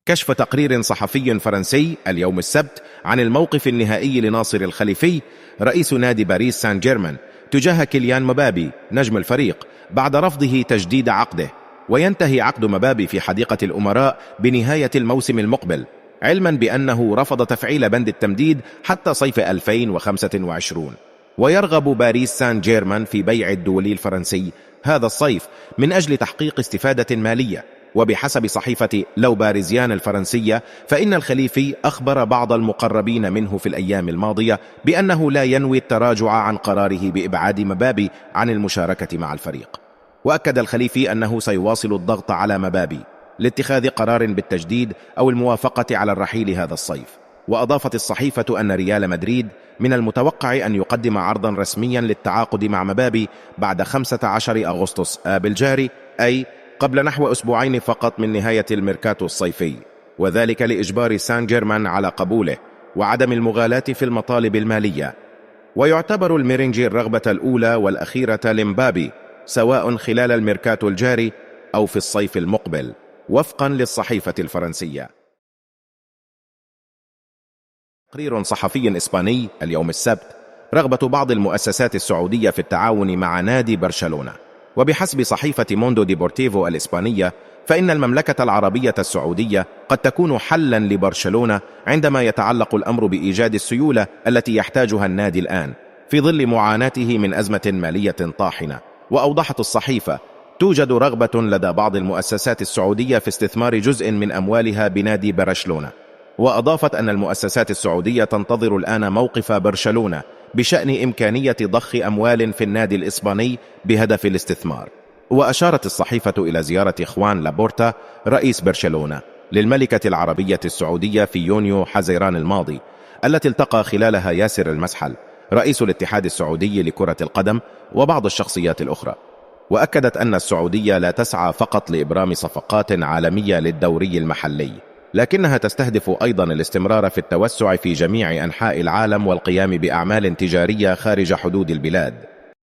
كشف تقرير صحفي فرنسي اليوم السبت عن الموقف النهائي لناصر الخليفي رئيس نادي باريس سان جيرمان تجاه كيليان مبابي نجم الفريق بعد رفضه تجديد عقده، وينتهي عقد مبابي في حديقة الأمراء بنهاية الموسم المقبل، علما بأنه رفض تفعيل بند التمديد حتى صيف 2025. ويرغب باريس سان جيرمان في بيع الدولي الفرنسي هذا الصيف من أجل تحقيق استفادة مالية. وبحسب صحيفة لو باريزيان الفرنسية فإن الخليفي أخبر بعض المقربين منه في الأيام الماضية بأنه لا ينوي التراجع عن قراره بإبعاد مبابي عن المشاركة مع الفريق. وأكد الخليفي أنه سيواصل الضغط على مبابي لاتخاذ قرار بالتجديد أو الموافقة على الرحيل هذا الصيف. وأضافت الصحيفة أن ريال مدريد من المتوقع أن يقدم عرضا رسميا للتعاقد مع مبابي بعد 15 أغسطس آب الجاري، أي قبل نحو أسبوعين فقط من نهاية الميركاتو الصيفي، وذلك لإجبار سان جيرمان على قبوله وعدم المغالاة في المطالب المالية. ويعتبر الميرينجي الرغبة الأولى والأخيرة لمبابي سواء خلال الميركاتو الجاري أو في الصيف المقبل، وفقا للصحيفة الفرنسية. تقرير صحفي إسباني اليوم السبت رغبة بعض المؤسسات السعودية في التعاون مع نادي برشلونة. وبحسب صحيفة موندو ديبورتيفو الإسبانية فإن المملكة العربية السعودية قد تكون حلا لبرشلونة عندما يتعلق الأمر بإيجاد السيولة التي يحتاجها النادي الآن في ظل معاناته من أزمة مالية طاحنة. وأوضحت الصحيفة توجد رغبة لدى بعض المؤسسات السعودية في استثمار جزء من أموالها بنادي برشلونة. وأضافت أن المؤسسات السعودية تنتظر الآن موقف برشلونة بشأن إمكانية ضخ أموال في النادي الإسباني بهدف الاستثمار. وأشارت الصحيفة إلى زيارة خوان لابورتا رئيس برشلونة للملكة العربية السعودية في يونيو حزيران الماضي، التي التقى خلالها ياسر المسحل رئيس الاتحاد السعودي لكرة القدم وبعض الشخصيات الأخرى. وأكدت أن السعودية لا تسعى فقط لإبرام صفقات عالمية للدوري المحلي، لكنها تستهدف أيضا الاستمرار في التوسع في جميع أنحاء العالم والقيام بأعمال تجارية خارج حدود البلاد.